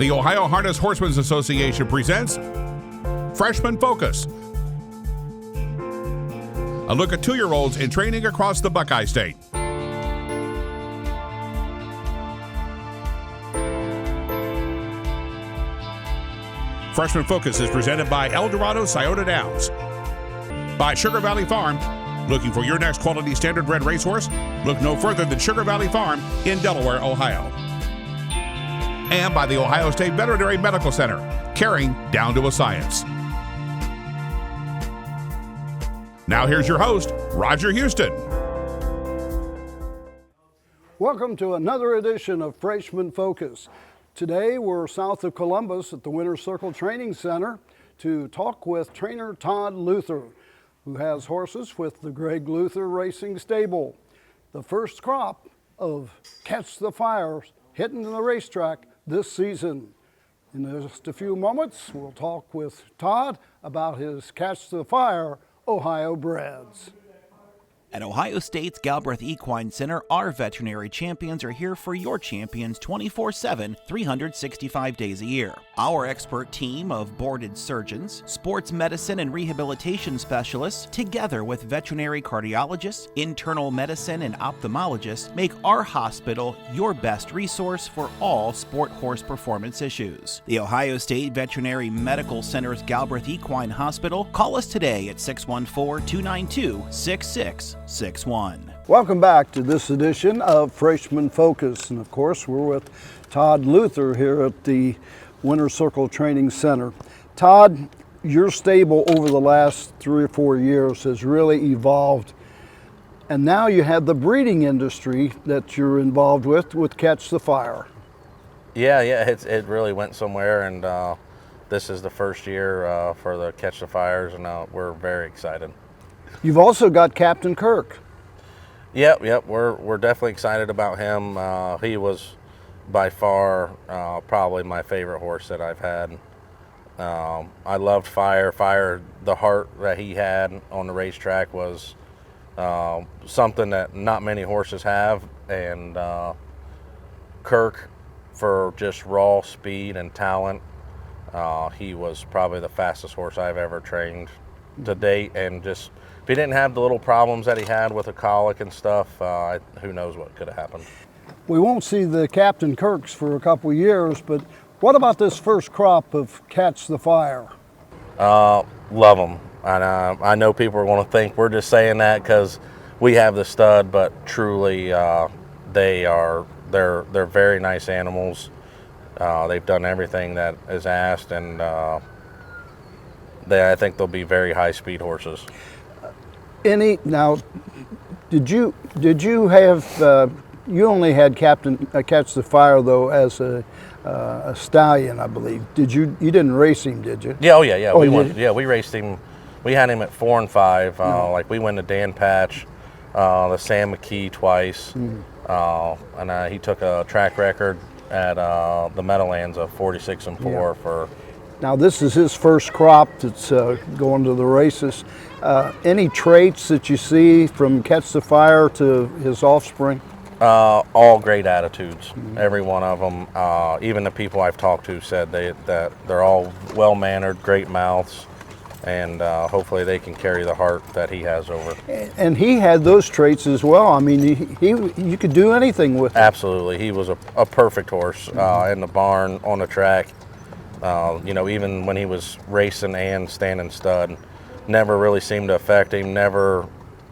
The Ohio Harness Horsemen's Association presents Freshman Focus. A look at 2-year-olds in training across the Buckeye State. Freshman Focus is presented by Dorado Downs. By Sugar Valley Farm. Looking for your next quality standard-bred racehorse? Look no further than Sugar Valley Farm in Delaware, Ohio. And by the Ohio State Veterinary Medical Center, caring down to a science. Now here's your host, Roger Houston. Welcome to another edition of Freshman Focus. Today we're south of Columbus at the Winter Circle Training Center to talk with trainer Todd Luther, who has horses with the Greg Luther Racing Stable. The first crop of Catch the Fires hitting the racetrack this season. In just a few moments, we'll talk with Todd about his Catch the Fire Ohio breds. At Ohio State's Galbraith Equine Center, our veterinary champions are here for your champions 24/7, 365 days a year. Our expert team of boarded surgeons, sports medicine and rehabilitation specialists, together with veterinary cardiologists, internal medicine and ophthalmologists, make our hospital your best resource for all sport horse performance issues. The Ohio State Veterinary Medical Center's Galbraith Equine Hospital. Call us today at 614-292-6661. Welcome back to this edition of Freshman Focus. And of course, we're with Todd Luther here at the Winter Circle Training Center. Todd, your stable over the last 3 or 4 years has really evolved. And now you have the breeding industry that you're involved with Catch the Fire. Yeah, it really went somewhere, and this is the first year for the Catch the Fires, and we're very excited. You've also got Captain Kirk. Yep. We're definitely excited about him. He was by far probably my favorite horse that I've had. I loved Fire. Fire, the heart that he had on the racetrack was something that not many horses have. And Kirk, for just raw speed and talent, he was probably the fastest horse I've ever trained to date, and just if he didn't have the little problems that he had with a colic and stuff, who knows what could have happened. We won't see the Captain Kirks for a couple of years, but what about this first crop of Catch the Fire? Love them. And I know people are going to think we're just saying that because we have the stud, but truly they're very nice animals. They've done everything that is asked, and I think they'll be very high-speed horses. Now, did you have you only had Captain Catch the Fire though as a stallion, I believe. You didn't race him, did you? Yeah, yeah. Oh, we raced him. We had him at 4 and 5. Like we went to Dan Patch, the Sam McKee twice, and he took a track record at the Meadowlands of 46 and 4 for. Now this is his first crop that's going to the races. Any traits that you see from Catch the Fire to his offspring? All great attitudes, every one of them. Even the people I've talked to said that they're all well-mannered, great mouths, and hopefully they can carry the heart that he has over. And he had those traits as well. I mean, you could do anything with him. Absolutely. He was a perfect horse in the barn, on the track. Even when he was racing and standing stud, never really seemed to affect him, never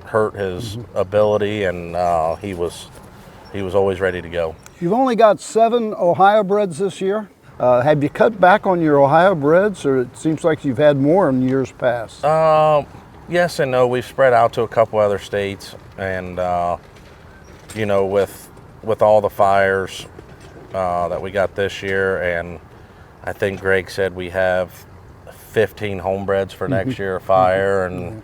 hurt his ability, and he was always ready to go. You've only got 7 Ohio breds this year. Have you cut back on your Ohio breds, or it seems like you've had more in years past? Yes and no. We've spread out to a couple other states, and with all the fires that we got this year, and I think Greg said we have 15 homebreds for next year of Fire, and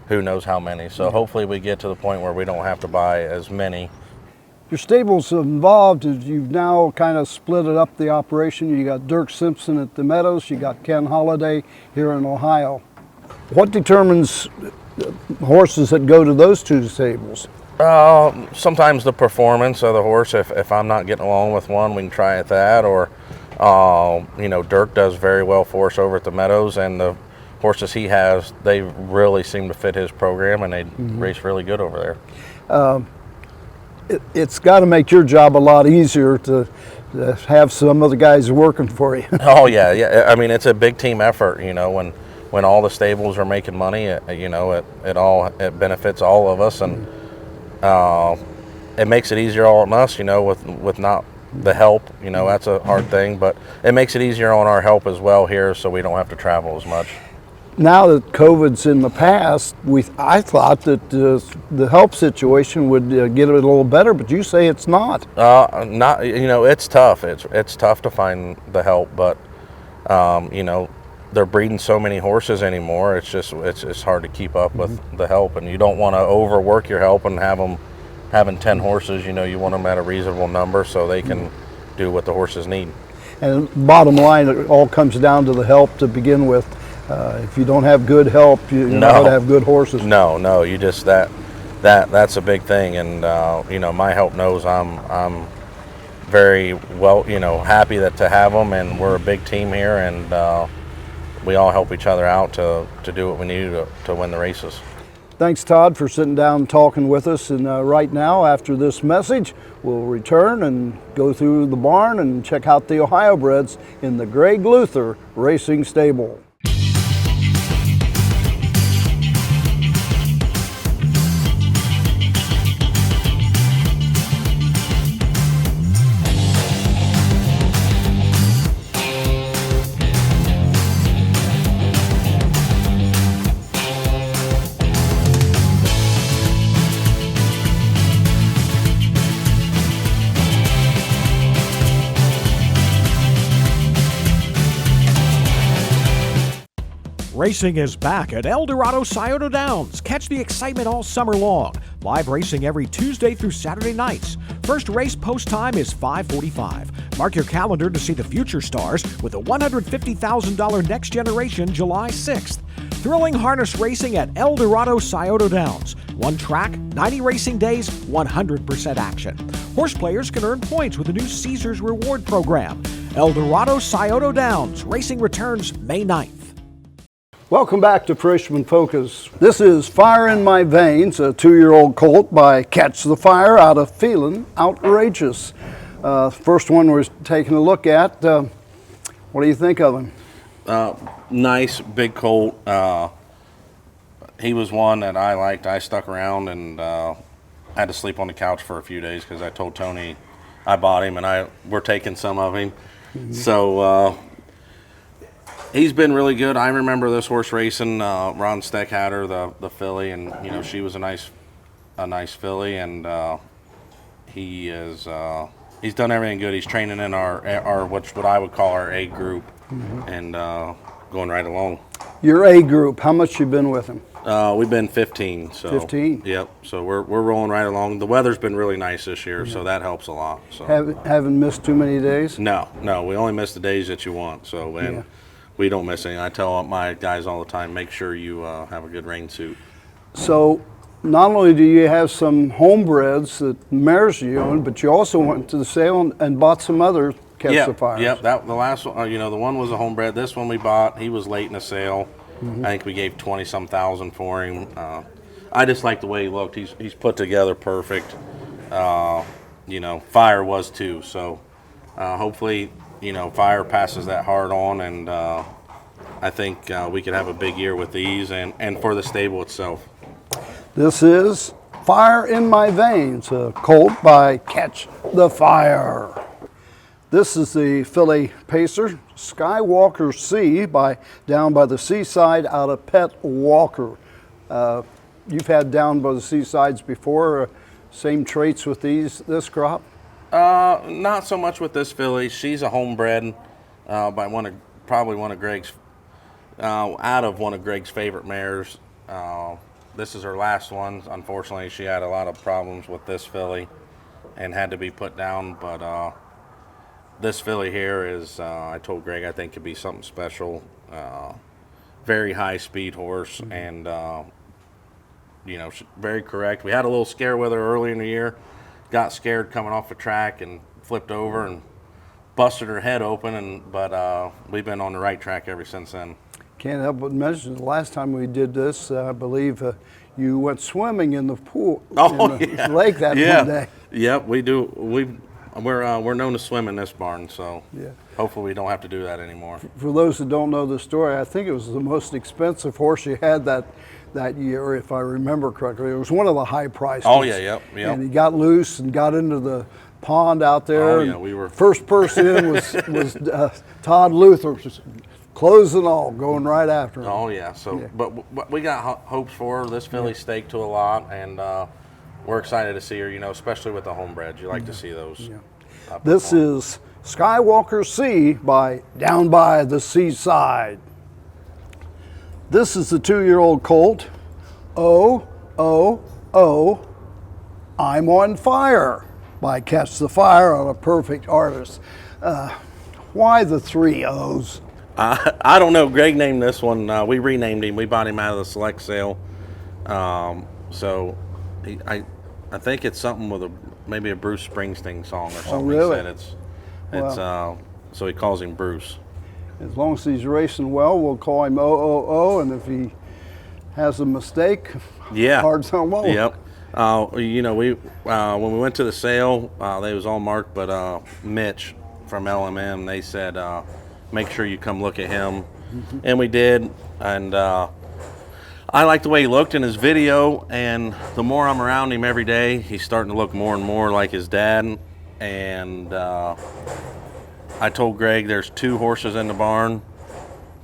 who knows how many. So hopefully we get to the point where we don't have to buy as many. Your stable's involved, you've now kind of split it up, the operation. You got Dirk Simpson at the Meadows, you got Ken Holliday here in Ohio. What determines horses that go to those 2 stables? Sometimes the performance of the horse. If I'm not getting along with one, we can try at that, or Dirk does very well for us over at the Meadows, and the horses he has, they really seem to fit his program, and they race really good over there. It's got to make your job a lot easier to have some other guys working for you. Oh yeah. I mean, it's a big team effort. When all the stables are making money, it benefits all of us, and it makes it easier on us. With not the help. That's a hard thing, but it makes it easier on our help as well here, so we don't have to travel as much. Now that COVID's in the past, I thought that the help situation would get a little better, but you say it's not. Not. It's tough. It's tough to find the help, but they're breeding so many horses anymore. It's hard to keep up with the help, and you don't want to overwork your help and have them having 10 horses. You want them at a reasonable number so they can do what the horses need. And bottom line, it all comes down to the help to begin with. If you don't have good help, you're not going to have good horses. No, you just that's a big thing, and my help knows I'm very well, happy to have them, and we're a big team here, and we all help each other out to do what we need to win the races. Thanks, Todd, for sitting down and talking with us. And right now, after this message, we'll return and go through the barn and check out the Ohio breds in the Greg Luther Racing Stable. Racing is back at El Dorado Scioto Downs. Catch the excitement all summer long. Live racing every Tuesday through Saturday nights. First race post time is 5:45. Mark your calendar to see the future stars with a $150,000 Next Generation July 6th. Thrilling harness racing at El Dorado Scioto Downs. One track, 90 racing days, 100% action. Horse players can earn points with the new Caesars Reward Program. El Dorado Scioto Downs. Racing returns May 9th. Welcome back to Freshman Focus. This is Fire in My Veins, a 2-year-old colt by Catch the Fire out of Feelin' Outrageous. First one we're taking a look at. What do you think of him? Nice, big colt. He was one that I liked. I stuck around and had to sleep on the couch for a few days because I told Tony I bought him and we're taking some of him. So he's been really good. I remember this horse racing. Ron Steck had her, the filly, and she was a nice filly, and he's done everything good. He's training in our what I would call our A group, and going right along. Your A group. How much you been with him? We've been 15. So 15. Yep. So we're rolling right along. The weather's been really nice this year, so that helps a lot. So haven't missed too many days? No. We only miss the days that you want. So we don't miss anything. I tell my guys all the time, make sure you have a good rain suit. So not only do you have some homebreds that mares you own, but you also went to the sale and bought some other Catch the Fires. Yep. The last one, the one was a homebred. This one we bought, he was late in the sale. I think we gave 20-some thousand for him. I just like the way he looked. He's put together perfect. Fire was too. So hopefully, Fire passes that hard on, and I think we could have a big year with these and for the stable itself. This is Fire in My Veins, a colt by Catch the Fire. This is the filly pacer, Skywalker Sea, down by the seaside out of Pet Walker. You've had down by the seasides before. Same traits with this crop? Not so much with this filly. She's a homebred by probably one of Greg's out of one of Greg's favorite mares. This is her last one. Unfortunately, she had a lot of problems with this filly and had to be put down. But this filly here is, I told Greg, I think could be something special. Very high speed horse, and very correct. We had a little scare with her early in the year. Got scared coming off the track and flipped over and busted her head open, but we've been on the right track ever since then. Can't help but mention the last time we did this, I believe you went swimming in the pool in the lake that one day. Yep, we do. We're known to swim in this barn, so hopefully we don't have to do that anymore. For those that don't know the story, I think it was the most expensive horse you had that year, if I remember correctly. It was one of the high priced. Oh yeah, yep. And he got loose and got into the pond out there. Oh yeah, we were. First person in was Todd Luther. Clothes and all, going right after him. Oh yeah, but we got hopes for her. This filly staked to a lot, and we're excited to see her. Especially with the homebreds, you like to see those. Yeah. This is Skywalker Sea by Down by the Seaside. This is the 2-year-old colt. Oh, oh, oh, I'm on fire by Catch the Fire on a Perfect Artist. Why the 3 O's? I don't know. Greg named this one. We renamed him. We bought him out of the select sale. So I think it's something with maybe a Bruce Springsteen song or something. Oh, really? He said so he calls him Bruce. As long as he's racing well, we'll call him OOO, and if he has a mistake, hard on won't. Yep. When we went to the sale, they was all marked, but Mitch from LMM, they said, make sure you come look at him. And we did, and I like the way he looked in his video, and the more I'm around him every day, he's starting to look more and more like his dad. And I told Greg there's 2 horses in the barn.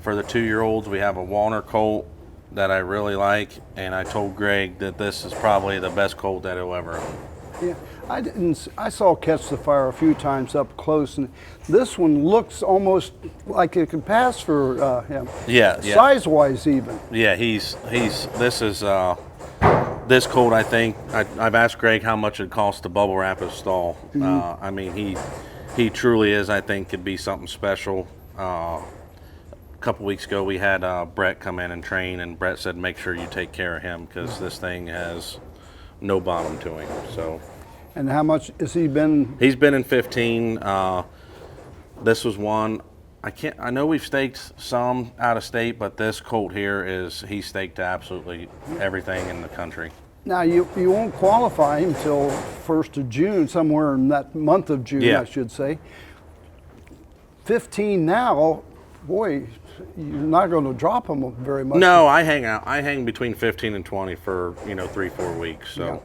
For the 2-year-olds, we have a Warner colt that I really like, and I told Greg that this is probably the best colt that he'll ever own. Yeah, I saw Catch the Fire a few times up close, and this one looks almost like it could pass for him. Yeah. Size-wise, even. Yeah, this colt. I think I've asked Greg how much it costs to bubble wrap his stall. I mean, he truly is. I think could be something special. A couple weeks ago, we had Brett come in and train, and Brett said, "Make sure you take care of him because this thing has no bottom to him." So. And how much has he been? He's been in 15. This was one. I know we've staked some out of state, but this colt here he staked to absolutely everything in the country. Now you won't qualify him until 1st of June, somewhere in that month of June, I should say. 15 now, boy, you're not going to drop him very much. No, I hang between 15 and 20 for 3-4 weeks. So,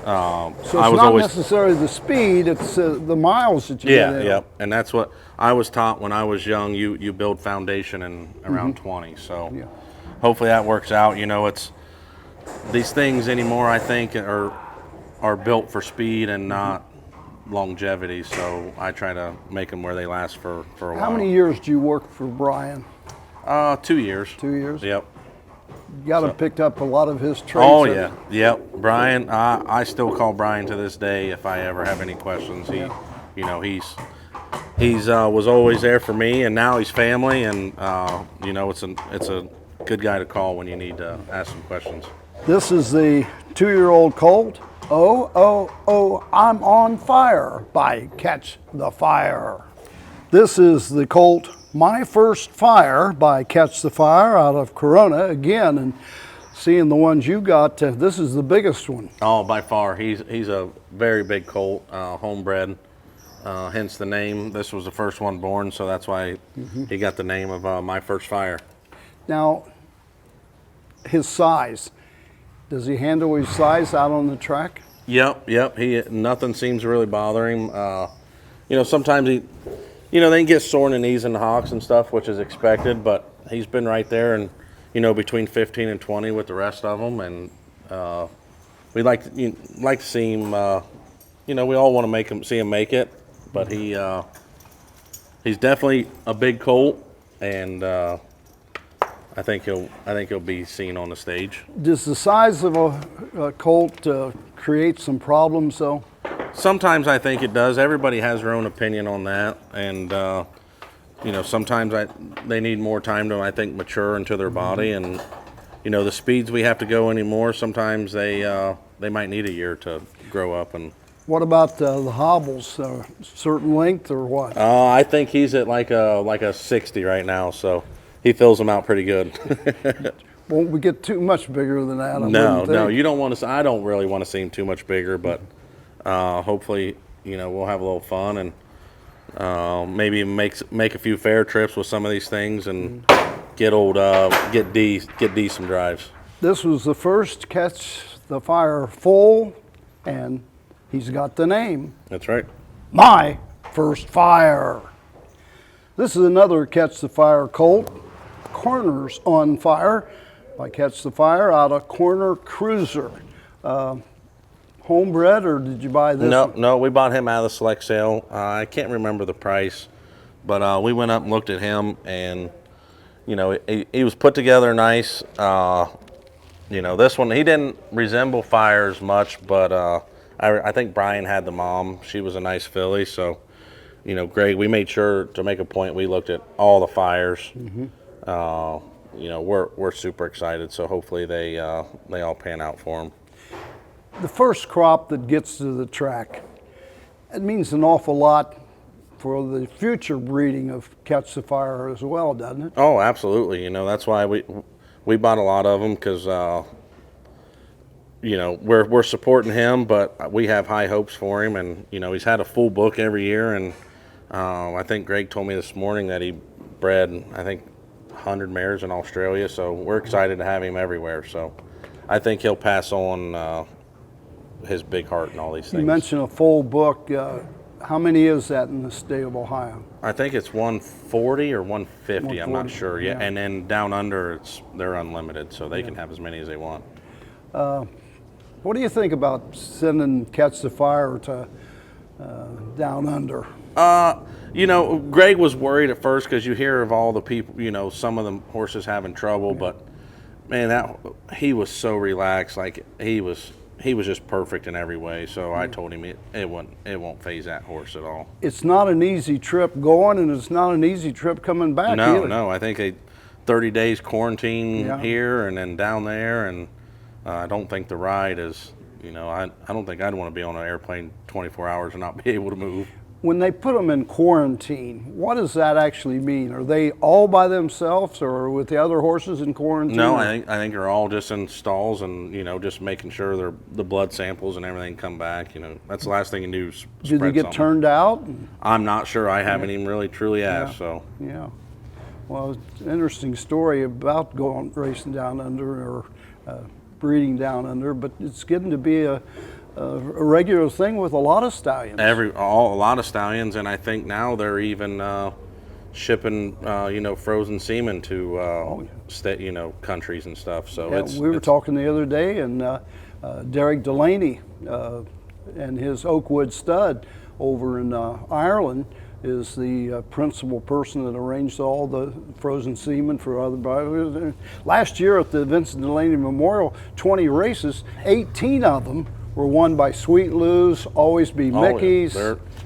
so it's not necessarily the speed; it's the miles that you get in. Yeah, and that's what I was taught when I was young. You build foundation in around 20. So, hopefully that works out. It's these things anymore. I think are built for speed and not longevity. So I try to make them where they last for a while. How many years do you work for Brian? 2 years. 2 years? Yep. You got to pick up a lot of his traits. Oh yeah, yep. Brian, I still call Brian to this day if I ever have any questions. He's was always there for me, and now he's family, and it's a good guy to call when you need to ask some questions. This is the 2-year-old colt. Oh, oh, oh, I'm on fire by Catch the Fire. This is the colt My First Fire by Catch the Fire out of Corona again, and seeing the ones you got, this is the biggest one. Oh, by far. He's a very big colt, homebred, hence the name. This was the first one born, so that's why he got the name of My First Fire. Now, his size. Does he handle his size out on the track? Yep. Nothing seems to really bother him. Sometimes they can get sore in the knees and the hocks and stuff, which is expected, but he's been right there and, between 15 and 20 with the rest of them. And we like to see him, we all want to see him make it, but he's definitely a big colt, and I think he'll be seen on the stage. Does the size of a colt create some problems, though? Sometimes I think it does. Everybody has their own opinion on that, and sometimes they need more time to, I think, mature into their body, and the speeds we have to go anymore. Sometimes they might need a year to grow up and What about the hobbles? Certain length or what? I think he's at like a 60 right now, so he fills them out pretty good. Won't we get too much bigger than that? No, you don't want to. I don't really want to see him too much bigger, but hopefully, we'll have a little fun and make a few fair trips with some of these things and get D some drives. This was the first Catch the Fire full, and he's got the name. That's right. My First Fire. This is another Catch the Fire colt, Corners on Fire, by Catch the Fire out of Corner Cruiser. Homebred, or did you buy this? No, we bought him out of the select sale. I can't remember the price, but we went up and looked at him, and he was put together nice. This one, he didn't resemble Fire as much, but I think Brian had the mom. She was a nice filly, so Greg, we made sure to make a point. We looked at all the Fires. We're super excited, so hopefully they all pan out for him. The first crop that gets to the track, it means an awful lot for the future breeding of Catch the Fire as well, doesn't it? Oh, absolutely. That's why we bought a lot of them, because we're supporting him, but we have high hopes for him, and he's had a full book every year, and I think Greg told me this morning that he bred 100 mares in Australia, so we're excited to have him everywhere. So I think he'll pass on his big heart and all these things. You mentioned a full book. How many is that in the state of Ohio? I think it's 140 or 150. I'm not sure yet. Yeah. And then down under, they're unlimited, so they can have as many as they want. What do you think about sending Catch the Fire to down under? Greg was worried at first because you hear of all the people, some of the horses having trouble, but man, he was so relaxed. Like he was just perfect in every way. So I told him it won't phase that horse at all. It's not an easy trip going, and it's not an easy trip coming back either. No. I think 30 days quarantine here and then down there, and I don't think the ride is. I don't think I'd want to be on an airplane 24 hours and not be able to move. When they put them in quarantine, what does that actually mean? Are they all by themselves, or with the other horses in quarantine? No, I think they're all just in stalls, and just making sure the blood samples and everything come back. That's the last thing you do. Did they get turned out? I'm not sure. I haven't even really truly asked. So yeah. Well, it's an interesting story about racing down under or breeding down under, but it's getting to be a regular thing with a lot of stallions. A lot of stallions, and I think now they're even shipping frozen semen to countries and stuff. So we were talking the other day, and Derek Delaney and his Oakwood stud over in Ireland is the principal person that arranged all the frozen semen for other buyers. Last year at the Vincent Delaney Memorial, 20 races, 18 of them were won by Sweet Lou's, Always Be Mickey's.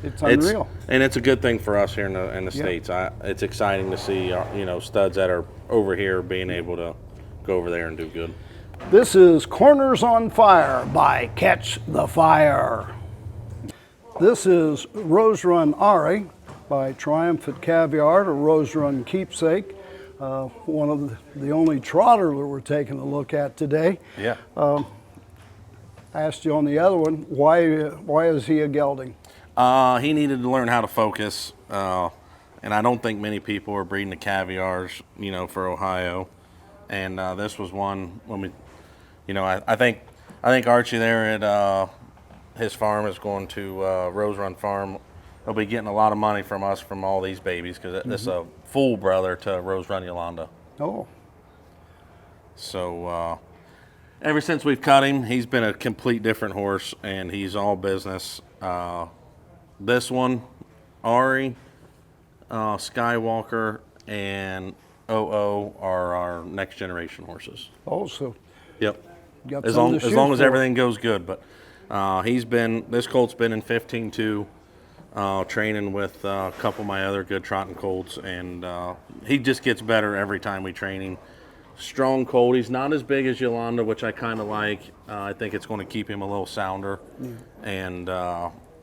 It's unreal. And it's a good thing for us here in the States. It's exciting to see studs that are over here being able to go over there and do good. This is Corners on Fire by Catch the Fire. This is Run Ari by Triumphant Caviar, or Run Keepsake. One of the only trotter that we're taking a look at today. Yeah. I asked you on the other one, why is he a gelding? He needed to learn how to focus, and I don't think many people are breeding the caviars, for Ohio. And this was one when we, I think Archie there at his farm is going to Rose Run Farm. He'll be getting a lot of money from us from all these babies, because this is a full brother to Rose Run Yolanda. Oh. So ever since we've cut him, he's been a complete different horse, and he's all business. This one, Ari, Skywalker, and OO are our next generation horses. Also. Yep. As long as everything goes good. But this colt's been in 15-2, training with a couple of my other good trotting colts, and he just gets better every time we train him. strong colt. He's not as big as Yolanda, which I kind of like. I think it's going to keep him a little sounder. Yeah. And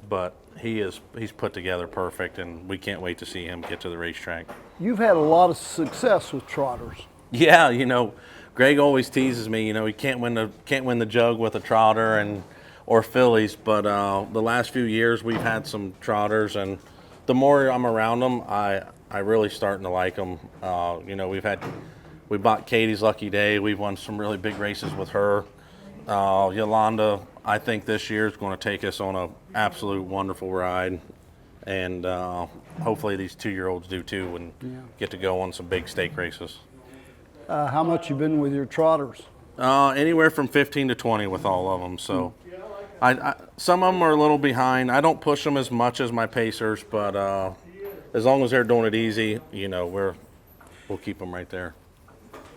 but he's put together perfect, and we can't wait to see him get to the racetrack. You've had a lot of success with trotters. Yeah, Greg always teases me. He can't win the jug with a trotter or fillies, but the last few years we've had some trotters, and the more I'm around them, I really starting to like them. We bought Katie's Lucky Day. We've won some really big races with her. Yolanda, I think this year is going to take us on an absolute wonderful ride, and hopefully these 2-year-olds do too, and get to go on some big stake races. How much you been with your trotters? Anywhere from 15 to 20 with all of them. So, some of them are a little behind. I don't push them as much as my pacers, but as long as they're doing it easy, we'll keep them right there.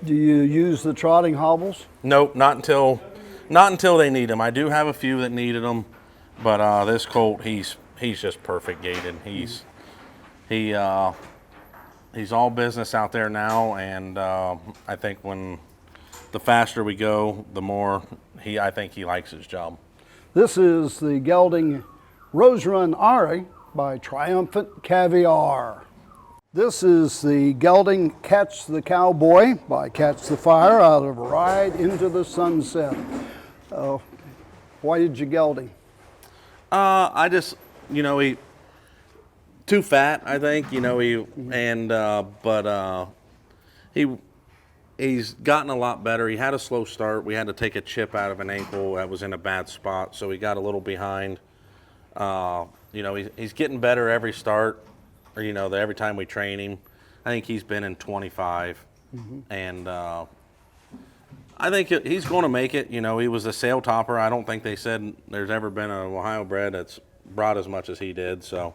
Do you use the trotting hobbles? Nope, not until they need them. I do have a few that needed them, but this colt, he's just perfect gated. He's all business out there now, and I think when the faster we go, the more I think he likes his job. This is the gelding Run Ari by Triumphant Caviar. This is the gelding Catch the Cowboy by Catch the Fire out of Ride into the Sunset. Why did you gelding? I just, he too fat, I think, he's gotten a lot better. He had a slow start. We had to take a chip out of an ankle that was in a bad spot, so he got a little behind. He's getting better every start, or every time we train him. I think he's been in 25, and I think he's going to make it. He was a sale topper. I don't think they said there's ever been an Ohio bred that's brought as much as he did. So,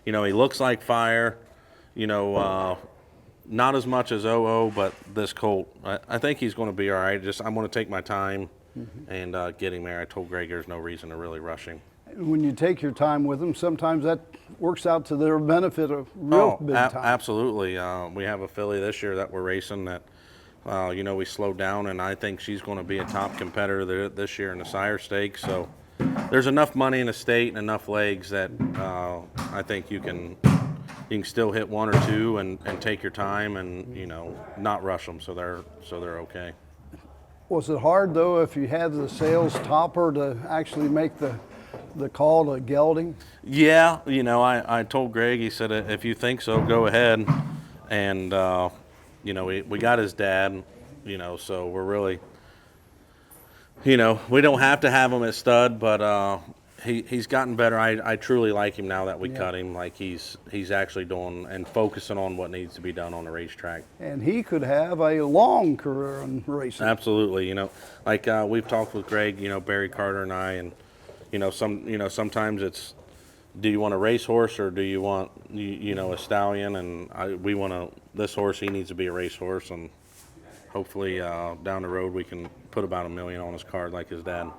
he looks like fire. Not as much as OO, but this colt, I think he's going to be all right. I'm going to take my time and get him there. I told Greg there's no reason to really rush him. When you take your time with them, sometimes that works out to their benefit a real big time. Absolutely. We have a filly this year that we're racing that, we slowed down, and I think she's going to be a top competitor this year in the Sire Stakes. So there's enough money in the state and enough legs that I think you can still hit one or two and take your time and not rush them so they're okay. Was it hard though if you had the sales topper to actually make the call to gelding? Yeah, I told Greg, he said if you think so, go ahead, and we got his dad, so we're really, we don't have to have him at stud, but he's gotten better. I truly like him now that we cut him. Like he's actually doing and focusing on what needs to be done on the racetrack. And he could have a long career in racing. Absolutely. We've talked with Greg, Barry Carter and I, and sometimes it's, do you want a racehorse or do you want a stallion? And we want this horse. He needs to be a racehorse, and hopefully down the road we can put about $1 million on his card like his dad.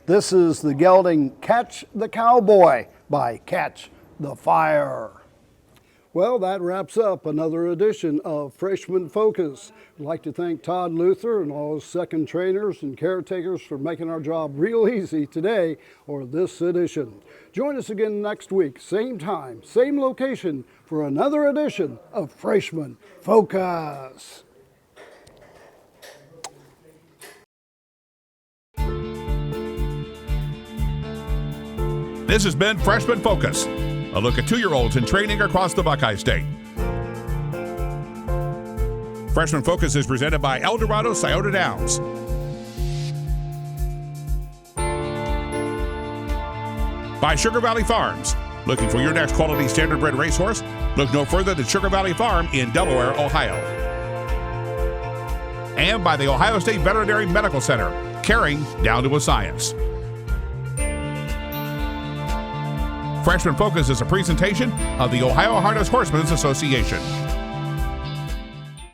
This is the gelding Catch the Cowboy by Catch the Fire. Well, that wraps up another edition of Freshman Focus. I'd like to thank Todd Luther and all his second trainers and caretakers for making our job real easy today or this edition. Join us again next week, same time, same location, for another edition of Freshman Focus. This has been Freshman Focus, a look at 2-year-olds in training across the Buckeye State. Freshman Focus is presented by Dorado Downs. By Sugar Valley Farms. Looking for your next quality standardbred racehorse? Look no further than Sugar Valley Farm in Delaware, Ohio. And by the Ohio State Veterinary Medical Center, caring down to a science. Freshman Focus is a presentation of the Ohio Harness Horsemen's Association.